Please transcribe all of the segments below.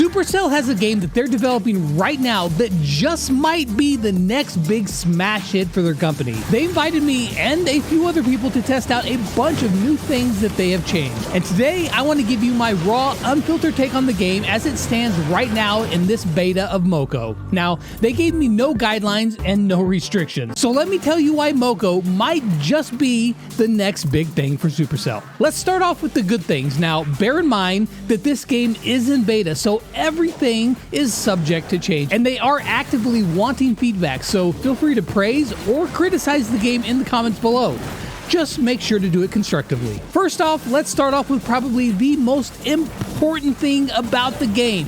Supercell has a game that they're developing right now that just might be the next big smash hit for their company. They invited me and a few other people to test out a bunch of new things that they have changed. And today, I want to give you my raw, unfiltered take on the game as it stands right now in this beta of Moco. Now, they gave me no guidelines and no restrictions. So let me tell you why Moco might just be the next big thing for Supercell. Let's start off with the good things. Now, bear in mind that this game is in beta, so everything is subject to change, and they are actively wanting feedback, so feel free to praise or criticize the game in the comments below. Just make sure to do it constructively. First off, let's start off with probably the most important thing about the game.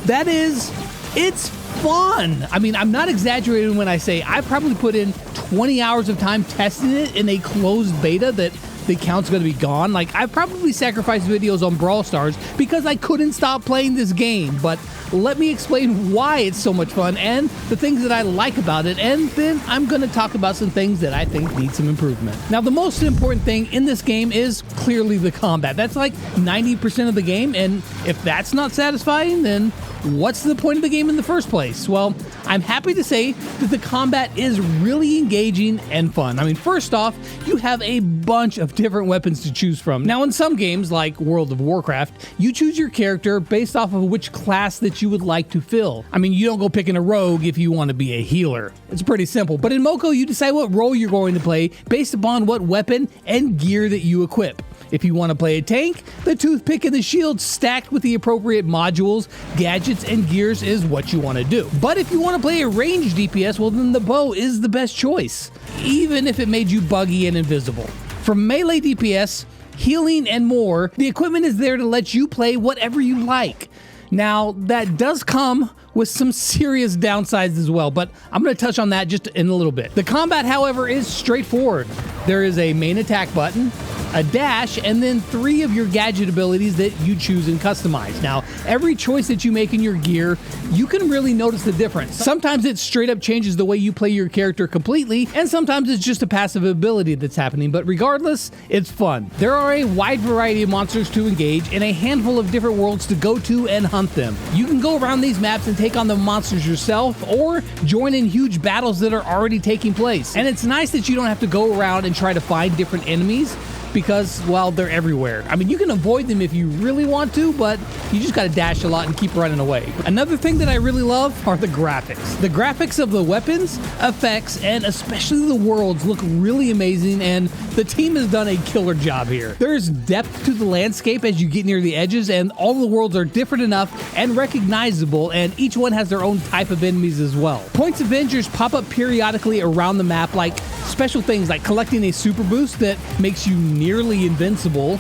That is, it's fun. I mean, I'm not exaggerating when I say I probably put in 20 hours of time testing it in a closed beta that the account's going to be gone. Like, I probably sacrificed videos on Brawl Stars because I couldn't stop playing this game, but let me explain why it's so much fun and the things that I like about it, and then I'm going to talk about some things that I think need some improvement. Now, the most important thing in this game is clearly the combat. That's like 90% of the game, and if that's not satisfying, then what's the point of the game in the first place? Well, I'm happy to say that the combat is really engaging and fun. I mean, first off, you have a bunch of different weapons to choose from. Now, in some games, like World of Warcraft, you choose your character based off of which class that you would like to fill. I mean, you don't go picking a rogue if you want to be a healer. It's pretty simple. But in Moco, you decide what role you're going to play based upon what weapon and gear that you equip. If you want to play a tank, the toothpick and the shield stacked with the appropriate modules, gadgets, and gears is what you want to do. But if you want to play a ranged DPS, well, then the bow is the best choice, even if it made you buggy and invisible. For melee DPS, healing, and more, the equipment is there to let you play whatever you like. Now, that does come with some serious downsides as well, but I'm going to touch on that just in a little bit. The combat, however, is straightforward. There is a main attack button, a dash, and then 3 of your gadget abilities that you choose and customize. Now, every choice that you make in your gear, you can really notice the difference. Sometimes it straight up changes the way you play your character completely, and sometimes it's just a passive ability that's happening, but regardless, it's fun. There are a wide variety of monsters to engage and a handful of different worlds to go to and hunt them. You can go around these maps and take on the monsters yourself, or join in huge battles that are already taking place. And it's nice that you don't have to go around and try to find different enemies, because, well, they're everywhere. I mean, you can avoid them if you really want to, but you just gotta dash a lot and keep running away. Another thing that I really love are the graphics. The graphics of the weapons, effects, and especially the worlds look really amazing, and the team has done a killer job here. There's depth to the landscape as you get near the edges, and all the worlds are different enough and recognizable, and each one has their own type of enemies as well. Points of interest pop up periodically around the map, like special things like collecting a super boost that makes you nearly invincible,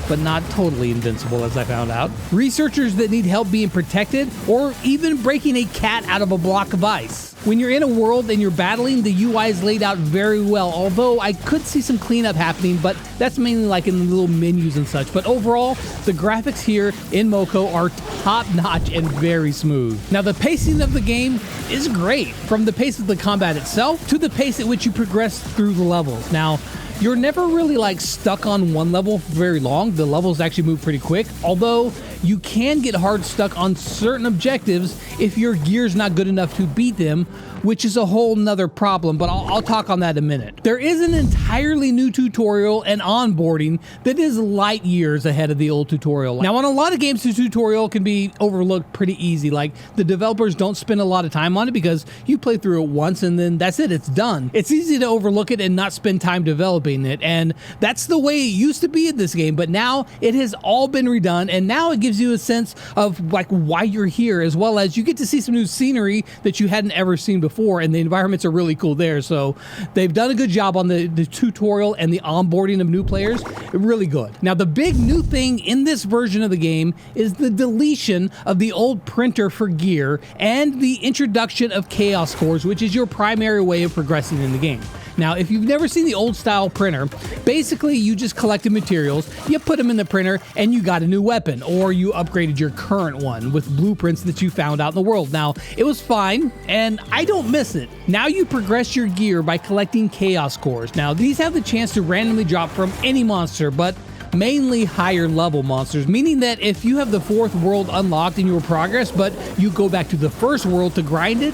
but not totally invincible, as I found out. Researchers that need help being protected, or even breaking a cat out of a block of ice. When you're in a world and you're battling, the UI is laid out very well, although I could see some cleanup happening, but that's mainly like in the little menus and such. But overall, the graphics here in Moco are top-notch and very smooth. Now, the pacing of the game is great, from the pace of the combat itself to the pace at which you progress through the levels. Now, you're never really like stuck on one level for very long. The levels actually move pretty quick, although you can get hard stuck on certain objectives if your gear's not good enough to beat them, which is a whole nother problem, but I'll talk on that in a minute. There is an entirely new tutorial and onboarding that is light years ahead of the old tutorial. Now, on a lot of games, the tutorial can be overlooked pretty easy. Like, the developers don't spend a lot of time on it because you play through it once and then that's it, it's done. It's easy to overlook it and not spend time developing it, and that's the way it used to be in this game, but now it has all been redone, and now it gives you a sense of like why you're here, as well as you get to see some new scenery that you hadn't ever seen before, and the environments are really cool there. So they've done a good job on the tutorial and the onboarding of new players. Really good. Now, the big new thing in this version of the game is the deletion of the old printer for gear and the introduction of chaos cores, which is your primary way of progressing in the game. Now, if you've never seen the old style printer, basically you just collected materials, you put them in the printer, and you got a new weapon, or you upgraded your current one with blueprints that you found out in the world. Now, it was fine, and I don't miss it. Now you progress your gear by collecting chaos cores. Now, these have the chance to randomly drop from any monster, but mainly higher level monsters, meaning that if you have the 4th world unlocked in your progress, but you go back to the 1st world to grind it,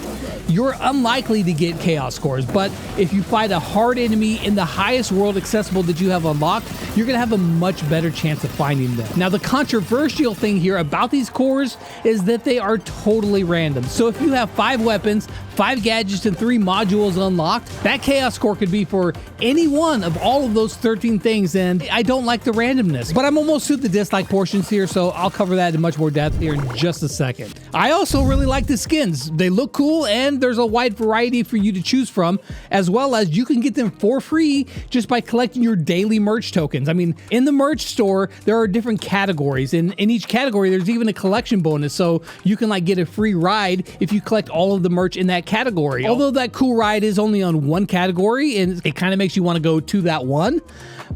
you're unlikely to get chaos scores. But if you fight a hard enemy in the highest world accessible that you have unlocked, you're going to have a much better chance of finding them. Now, the controversial thing here about these cores is that they are totally random. So if you have 5 weapons, 5 gadgets, and 3 modules unlocked, that chaos score could be for any one of all of those 13 things, and I don't like the randomness. But I'm almost to the dislike portions here, so I'll cover that in much more depth here in just a second. I also really like the skins. They look cool, and there's a wide variety for you to choose from, as well as you can get them for free just by collecting your daily merch tokens. I mean, in the merch store, there are different categories, and in each category, there's even a collection bonus, so you can like get a free ride if you collect all of the merch in that category. Although that cool ride is only on one category, and it kind of makes you want to go to that one,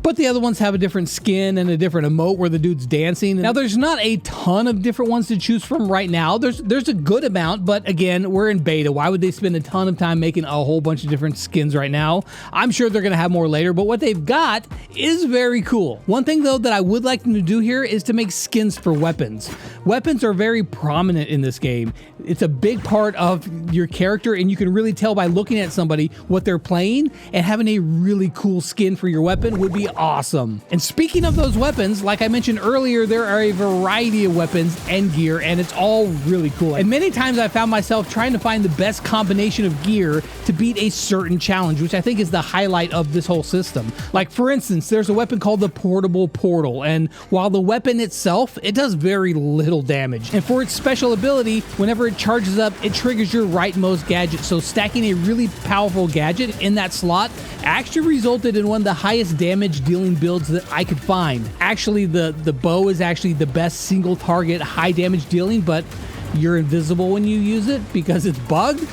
but the other ones have a different skin and a different emote where the dude's dancing. Now, there's not a ton of different ones to choose from right now. There's a good amount, but again, we're in beta. Why would they spend a ton of time making a whole bunch of different skins right now? I'm sure they're going to have more later, but what they've got is very cool. One thing, though, that I would like them to do here is to make skins for weapons. Weapons are very prominent in this game. It's a big part of your character, and you can really tell by looking at somebody what they're playing, and having a really cool skin for your weapon would be awesome. And speaking of those weapons, like I mentioned earlier, there are a variety of weapons and gear, and it's all really cool. And many times I found myself trying to find the best combination of gear to beat a certain challenge, which I think is the highlight of this whole system. Like, for instance, there's a weapon called the Portable Portal, and while the weapon itself, it does very little damage. And for its special ability, whenever it charges up, it triggers your rightmost gadget. So stacking a really powerful gadget in that slot actually resulted in one of the highest damage dealing builds that I could find. Actually, the bow is actually the best single target high damage dealing, but you're invisible when you use it because it's bugged.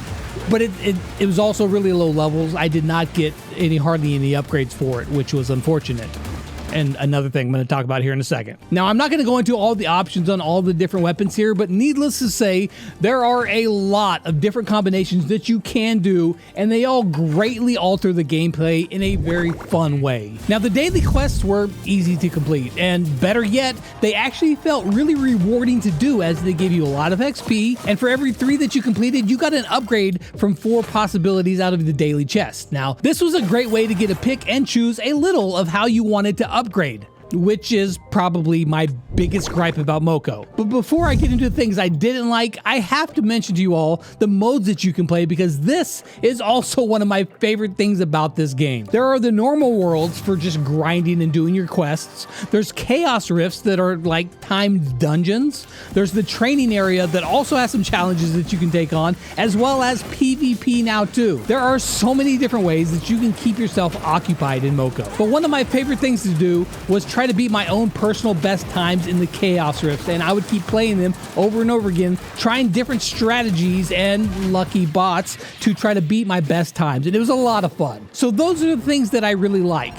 But it was also really low levels. I did not get hardly any upgrades for it, which was unfortunate. And another thing I'm going to talk about here in a second. Now, I'm not going to go into all the options on all the different weapons here, but needless to say, there are a lot of different combinations that you can do, and they all greatly alter the gameplay in a very fun way. Now, the daily quests were easy to complete, and better yet, they actually felt really rewarding to do, as they gave you a lot of XP, and for every 3 that you completed, you got an upgrade from 4 possibilities out of the daily chest. Now, this was a great way to get a pick and choose a little of how you wanted to upgrade, which is probably my biggest gripe about Moco. But before I get into the things I didn't like, I have to mention to you all the modes that you can play, because this is also one of my favorite things about this game. There are the normal worlds for just grinding and doing your quests. There's chaos rifts that are like timed dungeons. There's the training area that also has some challenges that you can take on, as well as PvP now too. There are so many different ways that you can keep yourself occupied in Moco. But one of my favorite things to do was try to beat my own personal best times in the chaos rifts, and I would keep playing them over and over again, trying different strategies and lucky bots to try to beat my best times, and it was a lot of fun. So those are the things that I really like.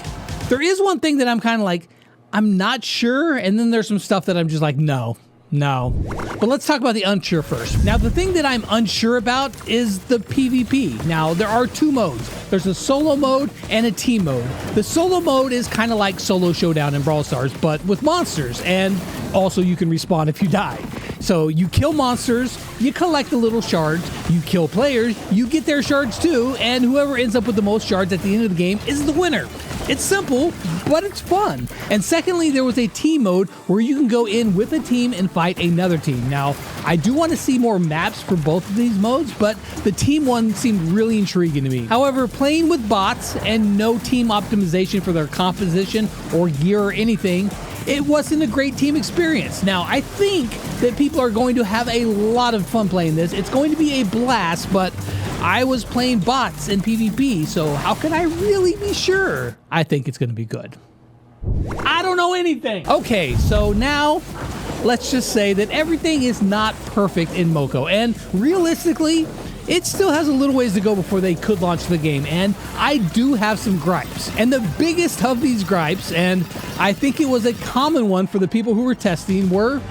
There is one thing that I'm kind of like, I'm not sure, and then there's some stuff that I'm just like, no. But let's talk about the unsure first. Now, the thing that I'm unsure about is the PvP. Now, there are 2 modes. There's a solo mode and a team mode. The solo mode is kind of like Solo Showdown in Brawl Stars, but with monsters, and also you can respawn if you die. So you kill monsters, you collect the little shards, you kill players, you get their shards too, and whoever ends up with the most shards at the end of the game is the winner. It's simple, but it's fun. And secondly, there was a team mode where you can go in with a team and fight another team. Now, I do want to see more maps for both of these modes, but the team one seemed really intriguing to me. However, playing with bots and no team optimization for their composition or gear or anything, it wasn't a great team experience. Now, I think that people are going to have a lot of fun playing this. It's going to be a blast, but I was playing bots in PvP, so how can I really be sure? I think it's going to be good. I don't know anything. Okay, so now let's just say that everything is not perfect in Moco, and realistically, it still has a little ways to go before they could launch the game, and I do have some gripes. And the biggest of these gripes, and I think it was a common one for the people who were testing, were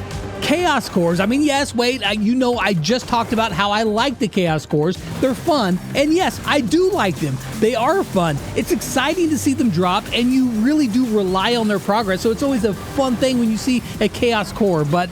Chaos cores. I mean, yes, wait, you know, I just talked about how I like the chaos cores. They're fun. And yes, I do like them. They are fun. It's exciting to see them drop, and you really do rely on their progress. So it's always a fun thing when you see a chaos core. But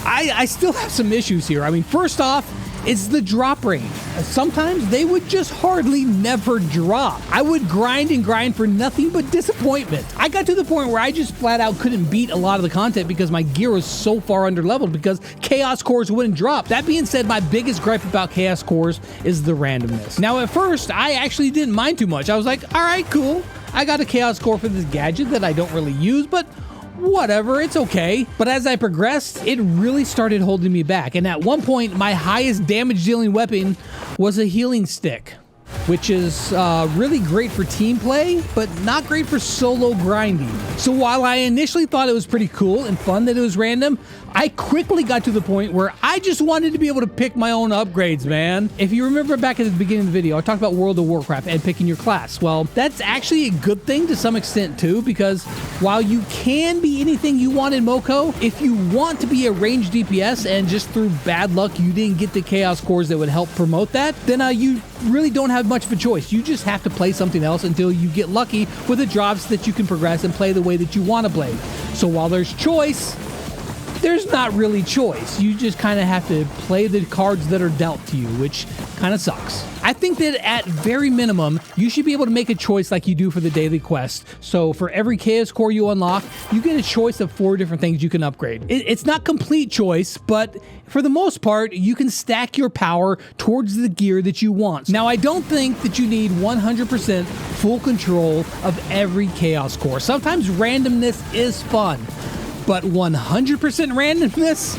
I still have some issues here. I mean, first off, it's the drop rate. Sometimes they would just hardly never drop. I would grind and grind for nothing but disappointment. I got to the point where I just flat out couldn't beat a lot of the content because my gear was so far under leveled because chaos cores wouldn't drop. That being said, my biggest gripe about chaos cores is the randomness. Now at first, I actually didn't mind too much. I was like, all right, cool. I got a chaos core for this gadget that I don't really use, but whatever, it's okay. But as I progressed, it really started holding me back. And at one point, my highest damage dealing weapon was a healing stick, which is really great for team play, but not great for solo grinding. So while I initially thought it was pretty cool and fun that it was random, I quickly got to the point where I just wanted to be able to pick my own upgrades, man. If you remember back at the beginning of the video, I talked about World of Warcraft and picking your class. Well, that's actually a good thing to some extent too, because while you can be anything you want in Moco, if you want to be a ranged DPS and just through bad luck you didn't get the chaos cores that would help promote that, then you really don't have much of a choice. You just have to play something else until you get lucky with the drops that you can progress and play the way that you want to play. So while there's choice, there's not really choice. You just kind of have to play the cards that are dealt to you, which kind of sucks. I think that at very minimum, you should be able to make a choice like you do for the daily quest. So for every chaos core you unlock, you get a choice of 4 different things you can upgrade. It's not complete choice, but for the most part, you can stack your power towards the gear that you want. Now, I don't think that you need 100% full control of every chaos core. Sometimes randomness is fun, but 100% randomness,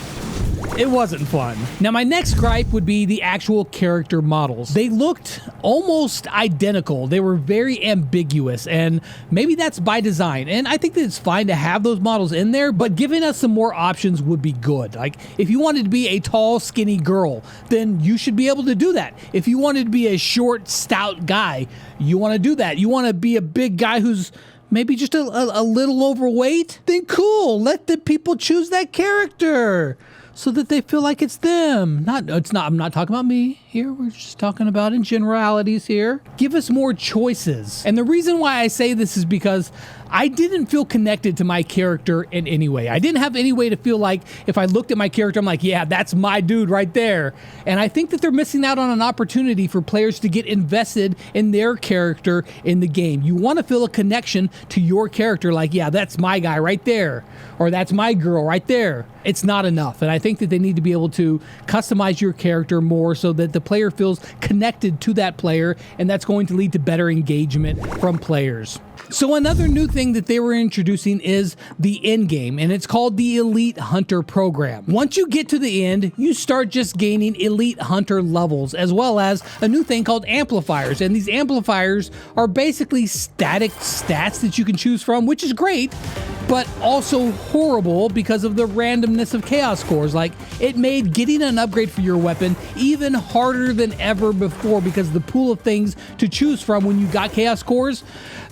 it wasn't fun. Now, my next gripe would be the actual character models. They looked almost identical. They were very ambiguous, and maybe that's by design. And I think that it's fine to have those models in there, but giving us some more options would be good. Like, if you wanted to be a tall, skinny girl, then you should be able to do that. If you wanted to be a short, stout guy, you want to do that. You want to be a big guy who's maybe just a little overweight, then cool. Let the people choose that character so that they feel like it's them. I'm not talking about me here. We're just talking about in generalities here. Give us more choices. And the reason why I say this is because I didn't feel connected to my character in any way. I didn't have any way to feel like if I looked at my character, I'm like, yeah, that's my dude right there. And I think that they're missing out on an opportunity for players to get invested in their character in the game. You want to feel a connection to your character, like, yeah, that's my guy right there, or that's my girl right there. It's not enough. And I think that they need to be able to customize your character more so that the player feels connected to that player, and that's going to lead to better engagement from players. So another new thing that they were introducing is the Endgame, and it's called the Elite Hunter program. Once you get to the end, you start just gaining Elite Hunter levels, as well as a new thing called amplifiers. And these amplifiers are basically static stats that you can choose from, which is great, but also horrible because of the randomness of chaos cores. Like, it made getting an upgrade for your weapon even harder than ever before because the pool of things to choose from when you got chaos cores,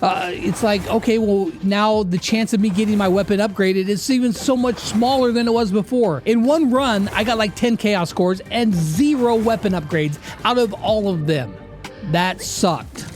it's like, okay, well, now the chance of me getting my weapon upgraded is even so much smaller than it was before. In one run, I got like 10 chaos cores and 0 weapon upgrades out of all of them. That sucked.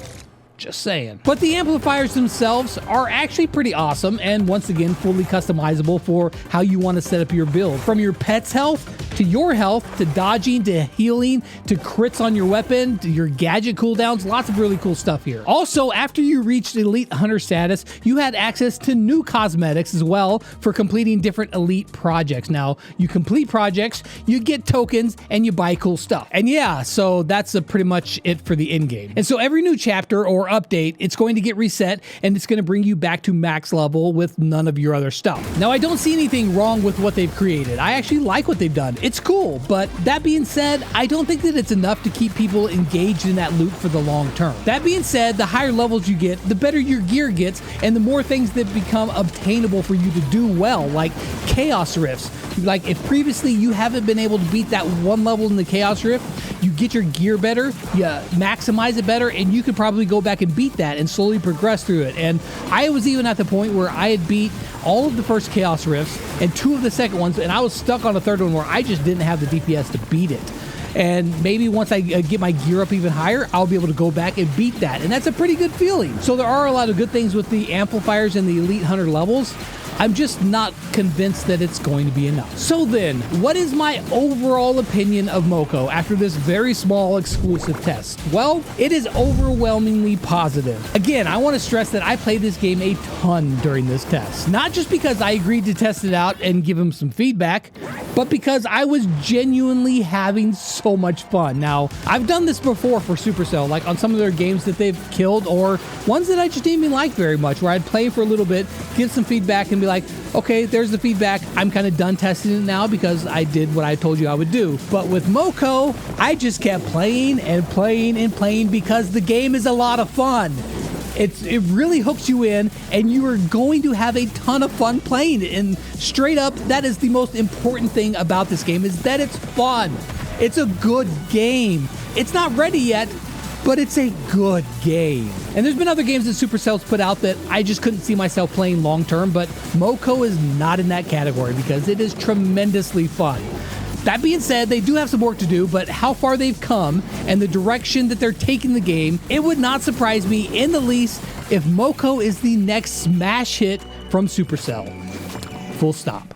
Just saying. But the amplifiers themselves are actually pretty awesome, and once again, fully customizable for how you want to set up your build. From your pet's health, to your health, to dodging, to healing, to crits on your weapon, to your gadget cooldowns, lots of really cool stuff here. Also, after you reached Elite Hunter status, you had access to new cosmetics as well for completing different elite projects. Now, you complete projects, you get tokens, and you buy cool stuff. And yeah, so that's pretty much it for the end game. And so every new chapter or update, it's going to get reset, and it's going to bring you back to max level with none of your other stuff. Now, I don't see anything wrong with what they've created. I actually like what they've done. It's cool, but that being said, I don't think that it's enough to keep people engaged in that loop for the long term. That being said, the higher levels you get, the better your gear gets, and the more things that become obtainable for you to do well, like Chaos Rifts. Like, if previously you haven't been able to beat that one level in the Chaos Rift, you get your gear better, you maximize it better, and you could probably go back and beat that and slowly progress through it. And I was even at the point where I had beat all of the first Chaos Rifts and 2 of the second ones, and I was stuck on a third one where I just didn't have the DPS to beat it. And maybe once I get my gear up even higher, I'll be able to go back and beat that. And that's a pretty good feeling. So there are a lot of good things with the amplifiers and the Elite Hunter levels. I'm just not convinced that it's going to be enough. So then, what is my overall opinion of Moco after this very small exclusive test? Well, it is overwhelmingly positive. Again, I want to stress that I played this game a ton during this test. Not just because I agreed to test it out and give him some feedback, but because I was genuinely having so much fun. Now, I've done this before for Supercell, like on some of their games that they've killed or ones that I just didn't even like very much, where I'd play for a little bit, give some feedback, and be like, okay, there's the feedback. I'm kind of done testing it now because I did what I told you I would do. But with Moco, I just kept playing and playing and playing because the game is a lot of fun. It really hooks you in, and you are going to have a ton of fun playing it. And straight up, that is the most important thing about this game, is that it's fun. It's a good game. It's not ready yet, but it's a good game. And there's been other games that Supercell's put out that I just couldn't see myself playing long term, but Moco is not in that category because it is tremendously fun. That being said, they do have some work to do, but how far they've come and the direction that they're taking the game, it would not surprise me in the least if Moco is the next smash hit from Supercell. Full stop.